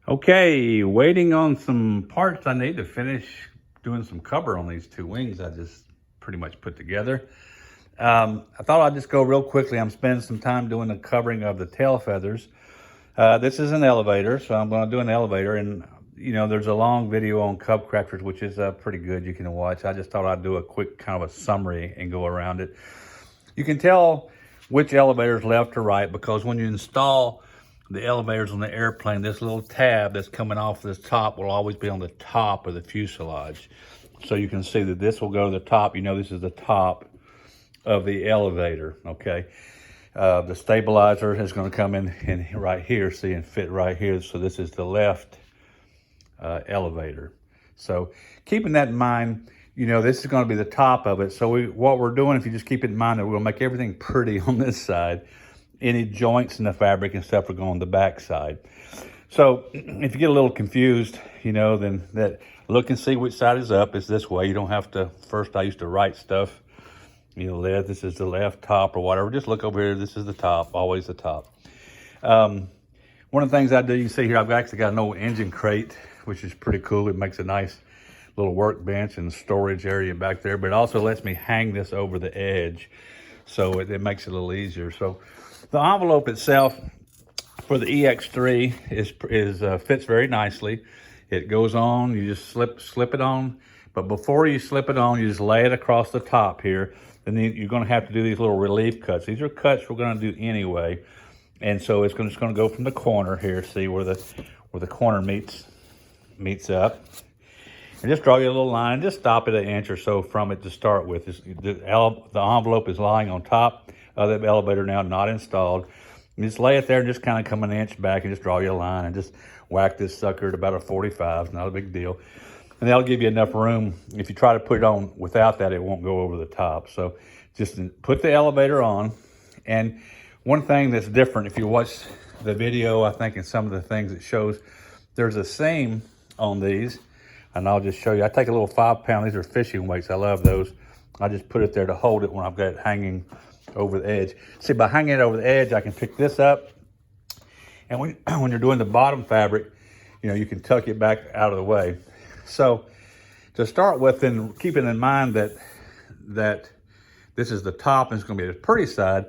Okay, waiting on some parts I need to finish doing some cover on these two wings I just pretty much put together. I thought I'd just go real quickly. I'm spending some time doing the covering of the tail feathers. This is an elevator, so I'm going to do an elevator. And, there's a long video on Cub Crafters, which is pretty good. You can watch. I just thought I'd do a quick kind of a summary and go around it. You can tell which elevator is left or right because when you install the elevators on the airplane, this little tab that's coming off this top will always be on the top of the fuselage. So you can see that this will go to the top. This is the top of the elevator, okay? The stabilizer is going to come in right here, see, and fit right here. So this is the left elevator. So keeping that in mind, this is going to be the top of it. So what we're doing, if you just keep it in mind, that we're going to make everything pretty on this side. Any joints in the fabric and stuff are going on the back side. So if you get a little confused, then that look and see which side is up. It's this way. You don't have to, first I used to write stuff, this is the left top or whatever. Just look over here. This is the top, always the top. One of the things I do, you can see here, I've actually got an old engine crate, which is pretty cool. It makes a nice little workbench and storage area back there, but it also lets me hang this over the edge. So it makes it a little easier. So the envelope itself for the EX3 fits very nicely. It goes on, you just slip it on, but before you slip it on, you just lay it across the top here. And then you're gonna have to do these little relief cuts. These are cuts we're gonna do anyway. And so it's just gonna go from the corner here, see where the corner meets up. And just draw you a little line, just stop it an inch or so from it to start with. The envelope is lying on top of the elevator now, not installed. You just lay it there and just kind of come an inch back and just draw you a line and just whack this sucker at about a 45, not a big deal. And that'll give you enough room. If you try to put it on without that, it won't go over the top. So just put the elevator on. And one thing that's different, if you watch the video, I think in some of the things it shows, there's a seam on these. And I'll just show you. I take a little 5-pound, these are fishing weights. I love those. I just put it there to hold it when I've got it hanging over the edge. See, by hanging it over the edge, I can pick this up. And when you're doing the bottom fabric, you can tuck it back out of the way. So to start with, then keeping in mind that this is the top and it's going to be the pretty side.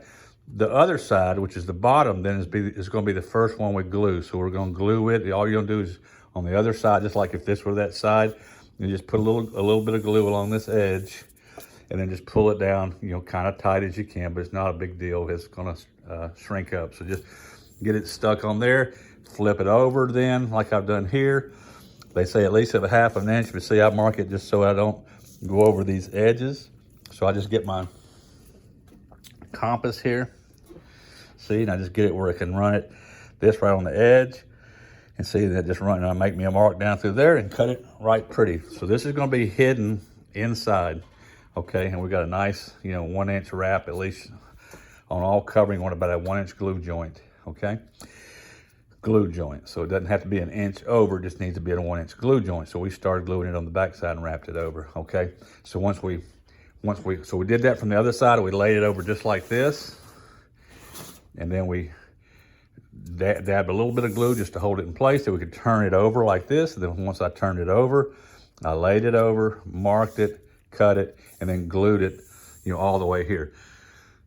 The other side, which is the bottom, then is going to be the first one with glue. So we're going to glue it. All you're going to do is on the other side, just like if this were that side, you just put a little bit of glue along this edge and then just pull it down, kind of tight as you can, but it's not a big deal. It's going to shrink up. So just get it stuck on there, flip it over then, like I've done here. They say at least a half an inch, but see, I mark it just so I don't go over these edges. So I just get my compass here. See, and I just get it where I can run it, this right on the edge. And see that just run, and I make me a mark down through there and cut it right pretty. So this is gonna be hidden inside, okay? And we got a nice, 1 inch wrap at least on all covering, on about a 1 inch glue joint, okay? Glue joint, so it doesn't have to be an inch over, it just needs to be a 1 inch glue joint. So we started gluing it on the back side and wrapped it over, okay? So we did that from the other side, we laid it over just like this, and then we dab a little bit of glue just to hold it in place so we could turn it over like this. And then once I turned it over, I laid it over, marked it, cut it, and then glued it, all the way here.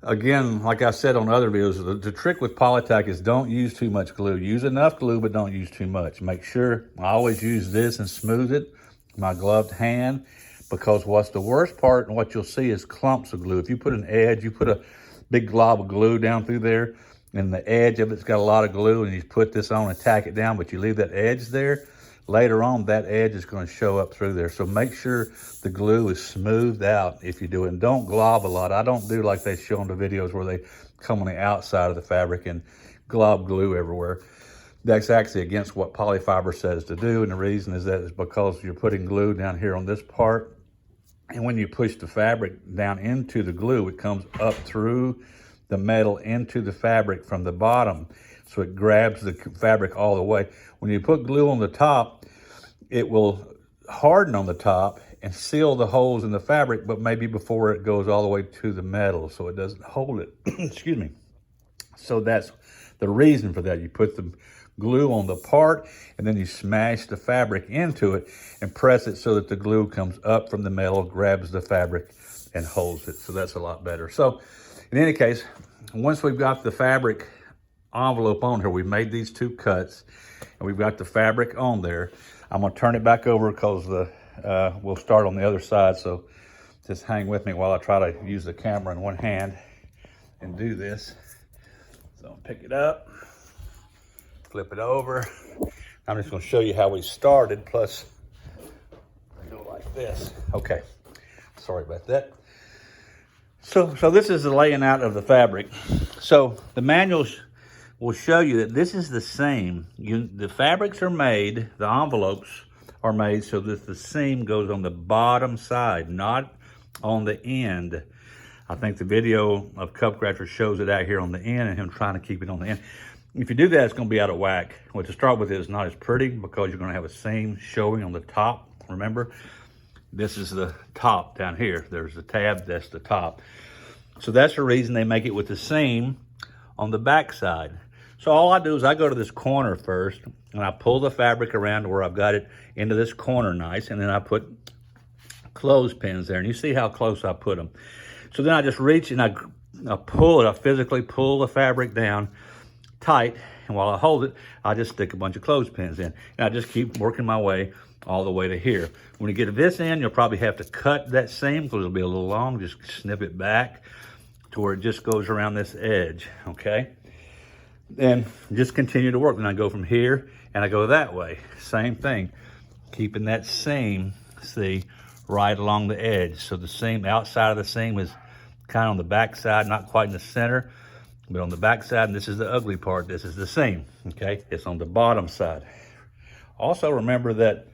Again, like I said on other videos, the trick with Polytack is don't use too much glue. Use enough glue, but don't use too much. Make sure, I always use this and smooth it, my gloved hand, because what's the worst part and what you'll see is clumps of glue. If you put an edge, you put a big glob of glue down through there, and the edge of it's got a lot of glue, and you put this on and tack it down, but you leave that edge there, later on that edge is going to show up through there. So make sure the glue is smoothed out if you do it, and don't glob a lot. I don't do like they show on the videos where they come on the outside of the fabric and glob glue everywhere. That's actually against what Polyfiber says to do, and the reason is that is because you're putting glue down here on this part, and when you push the fabric down into the glue, it comes up through the metal into the fabric from the bottom. So it grabs the fabric all the way. When you put glue on the top, it will harden on the top and seal the holes in the fabric, but maybe before it goes all the way to the metal, so it doesn't hold it. Excuse me. So that's the reason for that. You put the glue on the part, and then you smash the fabric into it and press it so that the glue comes up from the metal, grabs the fabric, and holds it. So that's a lot better. So in any case, once we've got the fabric envelope on here, we've made these 2 cuts, and we've got the fabric on there. I'm gonna turn it back over because we'll start on the other side. So just hang with me while I try to use the camera in one hand and do this. So I'll pick it up, flip it over. I'm just gonna show you how we started, plus go like this. Okay, sorry about that. So this is the laying out of the fabric. So the manuals will show you that this is the same. The fabrics are made, the envelopes are made so that the seam goes on the bottom side, not on the end. I think the video of Cubcrafter shows it out here on the end and him trying to keep it on the end. If you do that, it's gonna be out of whack. Well, to start with, it's not as pretty because you're gonna have a seam showing on the top. Remember, this is the top down here. There's the tab, that's the top. So that's the reason they make it with the seam on the back side. So all I do is I go to this corner first and I pull the fabric around to where I've got it into this corner nice, and then I put clothespins there, and you see how close I put them. So then I just reach and I pull it, I physically pull the fabric down tight, and while I hold it, I just stick a bunch of clothespins in, and I just keep working my way all the way to here. When you get to this end, you'll probably have to cut that seam because it'll be a little long. Just snip it back to where it just goes around this edge, okay? Then just continue to work. Then I go from here and I go that way. Same thing, keeping that seam, see, right along the edge. So the seam, outside of the seam is kind of on the back side, not quite in the center, but on the back side, and this is the ugly part, this is the seam, okay? It's on the bottom side. Also remember that,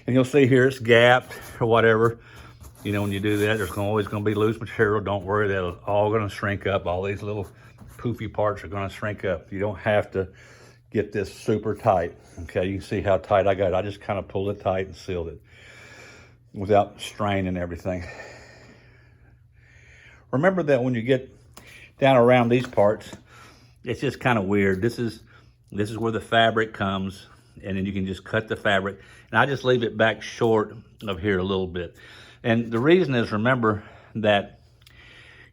and you'll see here it's gapped or whatever. You know, when you do that, there's always gonna be loose material. Don't worry, that's all gonna shrink up. All these little poofy parts are gonna shrink up. You don't have to get this super tight, okay? You can see how tight I got it. I just kind of pulled it tight and sealed it without straining everything. Remember that when you get down around these parts, it's just kind of weird. This is where the fabric comes, and then you can just cut the fabric. And I just leave it back short of here a little bit. And the reason is, remember that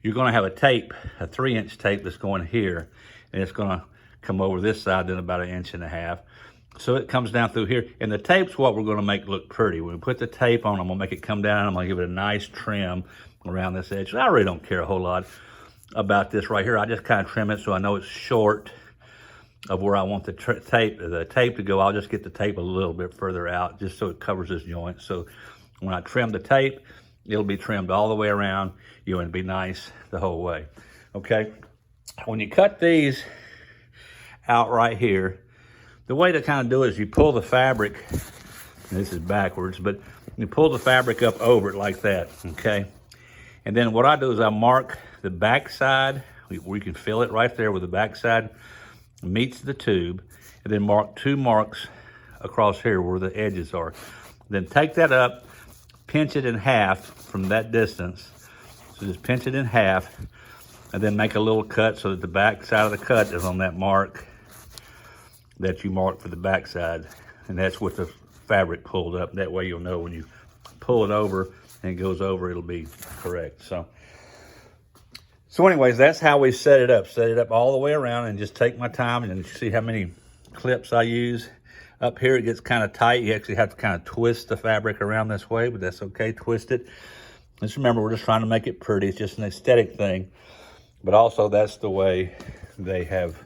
you're gonna have a tape, a 3-inch tape that's going here, and it's gonna come over this side then about 1.5 inches. So it comes down through here, and the tape's what we're gonna make look pretty. When we put the tape on, I'm gonna make it come down, and I'm gonna give it a nice trim around this edge. I really don't care a whole lot about this right here. I just kind of trim it so I know it's short of where I want the tape to go. I'll just get the tape a little bit further out just so it covers this joint. So when I trim the tape, it'll be trimmed all the way around, you know, and be nice the whole way, okay? When you cut these out right here, the way to kind of do it is you pull the fabric, and this is backwards, but you pull the fabric up over it like that, okay? And then what I do is I mark the back side, where you can feel it right there where the back side meets the tube, and then mark 2 marks across here where the edges are. Then take that up, pinch it in half from that distance. So just pinch it in half, and then make a little cut so that the back side of the cut is on that mark that you marked for the back side. And that's with the fabric pulled up. That way you'll know when you pull it over and it goes over, it'll be correct. So anyways, that's how we set it up. Set it up all the way around and just take my time and see how many clips I use. Up here, it gets kind of tight. You actually have to kind of twist the fabric around this way, but that's okay, twist it. Just remember, we're just trying to make it pretty. It's just an aesthetic thing. But also, that's the way they have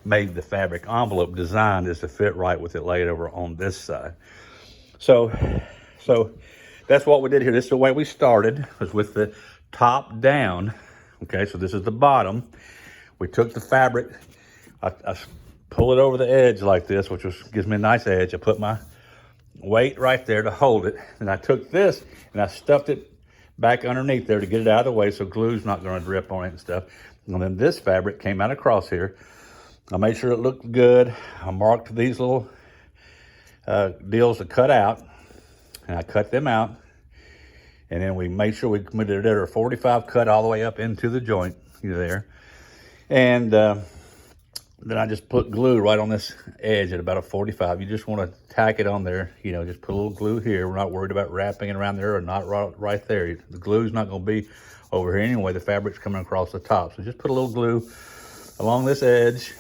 made the fabric envelope designed, is to fit right with it laid over on this side. So that's what we did here. This is the way we started, was with the top down. Okay, so this is the bottom. We took the fabric, I pull it over the edge like this, which gives me a nice edge. I put my weight right there to hold it. And I took this and I stuffed it back underneath there to get it out of the way so glue's not gonna drip on it and stuff. And then this fabric came out across here. I made sure it looked good. I marked these little deals to cut out, and I cut them out. And then we made sure we did a 45 cut all the way up into the joint there. And Then I just put glue right on this edge at about a 45. You just want to tack it on there, you know, just put a little glue here. We're not worried about wrapping it around there or not right there. The glue's not going to be over here anyway. The fabric's coming across the top. So just put a little glue along this edge.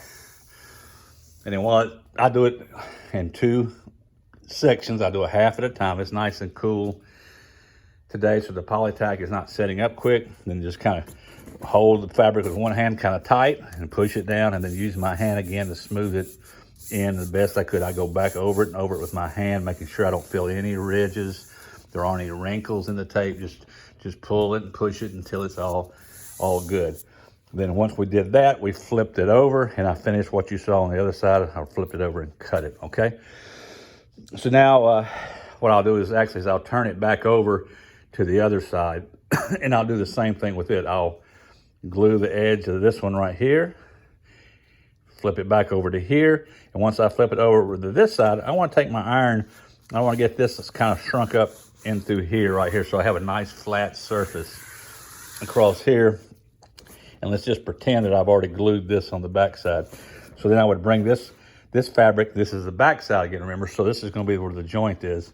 And then while I do it in 2 sections, I do a half at a time. It's nice and cool today, so the poly-tack is not setting up quick. Then just kind of hold the fabric with one hand kind of tight and push it down, and then use my hand again to smooth it in the best I could. I go back over it and over it with my hand, making sure I don't feel any ridges. There aren't any wrinkles in the tape. Just pull it and push it until it's all good. Then once we did that, we flipped it over, and I finished what you saw on the other side. I flipped it over and cut it, okay? So now what I'll do is I'll turn it back over to the other side, and I'll do the same thing with it. I'll glue the edge of this one right here, flip it back over to here, and once I flip it over to this side, I want to take my iron, I want to get this kind of shrunk up in through here, right here, so I have a nice flat surface across here. And let's just pretend that I've already glued this on the back side. So then I would bring this fabric, this is the back side again, remember, so this is going to be where the joint is.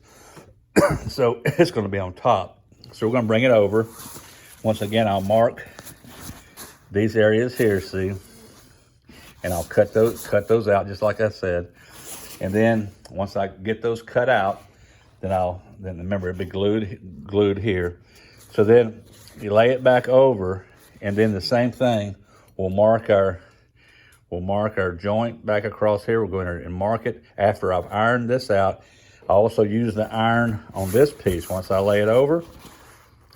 So it's going to be on top. So we're going to bring it over. Once again, I'll mark these areas here, see, and I'll cut those out just like I said. And then once I get those cut out, then remember it'll be glued here. So then you lay it back over, and then the same thing, we'll mark our joint back across here. We'll go in there and mark it. After I've ironed this out, I also use the iron on this piece. Once I lay it over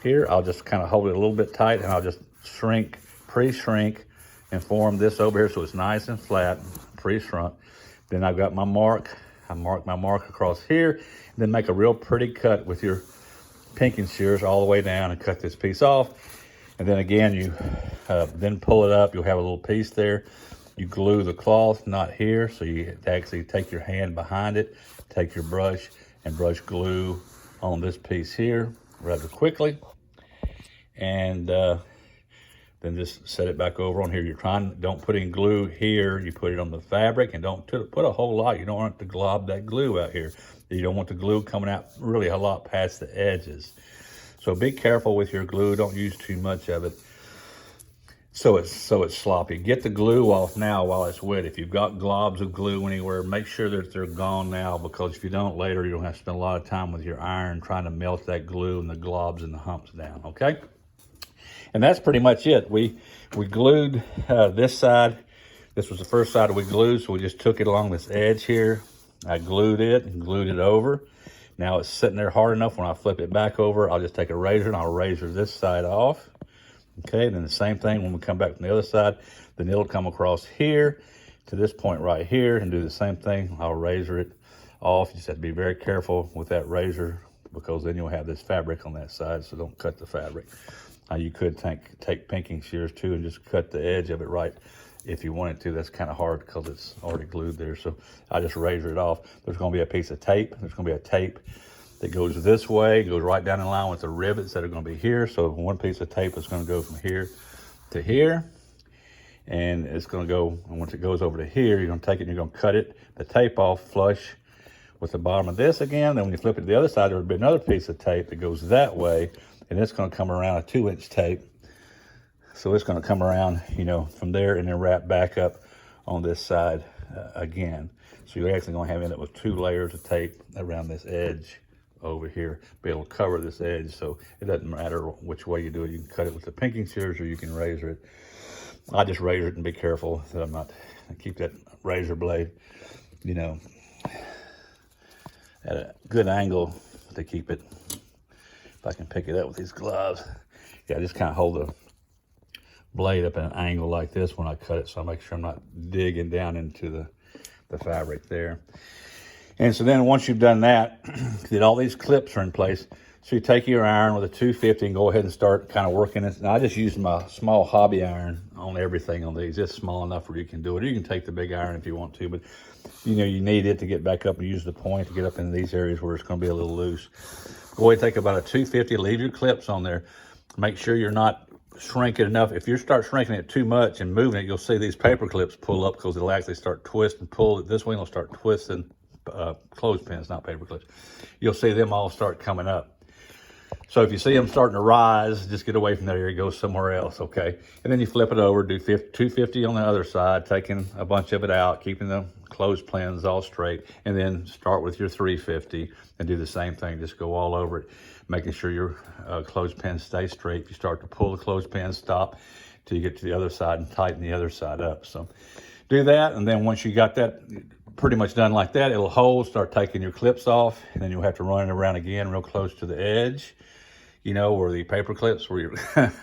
here, I'll just kind of hold it a little bit tight, and I'll just pre-shrink and form this over here so it's nice and flat, pre-shrunk. Then I've got my mark. I mark my mark across here, and then make a real pretty cut with your pinking shears all the way down and cut this piece off. And then again, you then pull it up. You'll have a little piece there. You glue the cloth, not here, so you actually take your hand behind it, take your brush, and brush glue on this piece here rather quickly. And then just set it back over on here. Don't put in glue here. You put it on the fabric, and don't put a whole lot. You don't want to glob that glue out here. You don't want the glue coming out really a lot past the edges. So be careful with your glue. Don't use too much of it so it's sloppy. Get the glue off now while it's wet. If you've got globs of glue anywhere, make sure that they're gone now, because if you don't later, you're gonna have to spend a lot of time with your iron trying to melt that glue and the globs and the humps down, okay? And that's pretty much it. We glued this side. This was the first side we glued, so we just took it along this edge here. I glued it and glued it over. Now it's sitting there hard enough. When I flip it back over, I'll just take a razor and I'll razor this side off. Okay, then the same thing when we come back from the other side, then it'll come across here to this point right here and do the same thing. I'll razor it off. You just have to be very careful with that razor, because then you'll have this fabric on that side, so don't cut the fabric. You could take pinking shears too and just cut the edge of it right if you wanted to. That's kind of hard because it's already glued there. So I just razor it off. There's going to be a piece of tape. There's going to be a tape that goes this way, goes right down in line with the rivets that are going to be here. So one piece of tape is going to go from here to here. And it's going to go, and once it goes over to here, you're going to take it and you're going to cut the tape off flush with the bottom of this again. Then when you flip it to the other side, there will be another piece of tape that goes that way. And it's going to come around a 2-inch tape. So it's going to come around, you know, from there and then wrap back up on this side again. So you're actually going to end up with 2 layers of tape around this edge over here, be able to cover this edge. So it doesn't matter which way you do it. You can cut it with the pinking shears or you can razor it. I just razor it and be careful that I keep that razor blade, you know, at a good angle to keep it. If I can pick it up with these gloves. Yeah, I just kind of hold the blade up at an angle like this when I cut it, so I make sure I'm not digging down into the fabric there. And so then once you've done that, that all these clips are in place, so you take your iron with a 250 and go ahead and start kind of working it. Now I just use my small hobby iron on everything on these. It's small enough where you can do it. You can take the big iron if you want to, but you know, you need it to get back up and use the point to get up into these areas where it's going to be a little loose. Go ahead and take about a 250, leave your clips on there. Make sure you're not shrink it enough. If you start shrinking it too much and moving it, you'll see these paper clips pull up because it'll actually start twisting, pull it this way, it'll start twisting. Clothespins, not paper clips. You'll see them all start coming up. So if you see them starting to rise, just get away from that area, go somewhere else, okay? And then you flip it over, do 250 on the other side, taking a bunch of it out, keeping the clothespins all straight, and then start with your 350 and do the same thing. Just go all over it, making sure your clothespins stay straight. If you start to pull the clothespin, stop till you get to the other side and tighten the other side up. So do that, and then once you got that pretty much done like that, it'll hold. Start taking your clips off, and then you'll have to run it around again real close to the edge, you know, where the paper clips, where your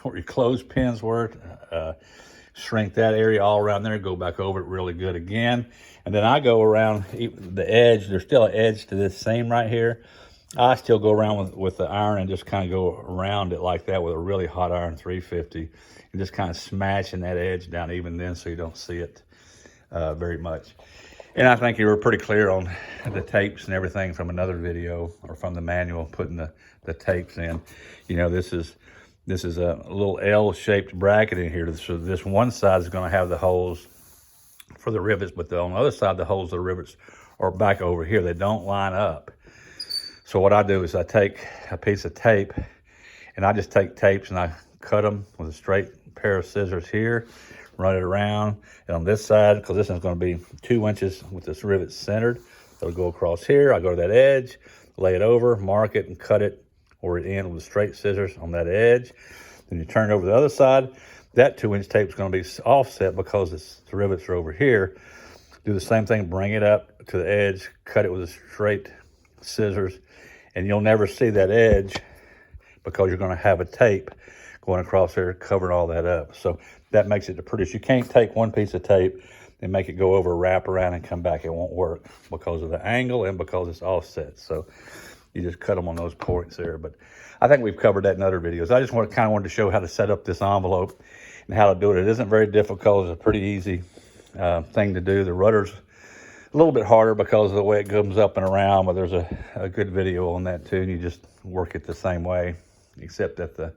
where your clothespins were. Shrink that area all around there, go back over it really good again. And then I go around the edge. There's still an edge to this seam right here. I still go around with the iron and just kind of go around it like that with a really hot iron 350 and just kind of smashing that edge down even then so you don't see it very much. And I think you were pretty clear on the tapes and everything from another video or from the manual, putting the tapes in. You know, this is a little L-shaped bracket in here. So this one side is going to have the holes for the rivets, but on the other side, the holes of the rivets are back over here. They don't line up. So what I do is I take a piece of tape, and I just take tapes and I cut them with a straight pair of scissors here, run it around. And on this side, because this one's going to be 2 inches with this rivet centered, it'll go across here. I go to that edge, lay it over, mark it, and cut it or it in with straight scissors on that edge. Then you turn it over to the other side. That 2-inch tape is going to be offset because the rivets are over here. Do the same thing, bring it up to the edge, cut it with a straight scissors, and you'll never see that edge because you're going to have a tape going across there covering all that up. So that makes it the prettiest. You can't take one piece of tape and make it go over, wrap around, and come back. It won't work because of the angle and because it's offset. So you just cut them on those points there. But I think we've covered that in other videos. I just kind of wanted to show how to set up this envelope and how to do it. It isn't very difficult. It's a pretty easy thing to do. The rudder's a little bit harder because of the way it comes up and around, but there's a good video on that too, and you just work it the same way, except that the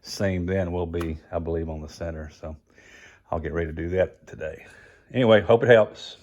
seam then will be, I believe, on the center. So I'll get ready to do that today. Anyway, hope it helps.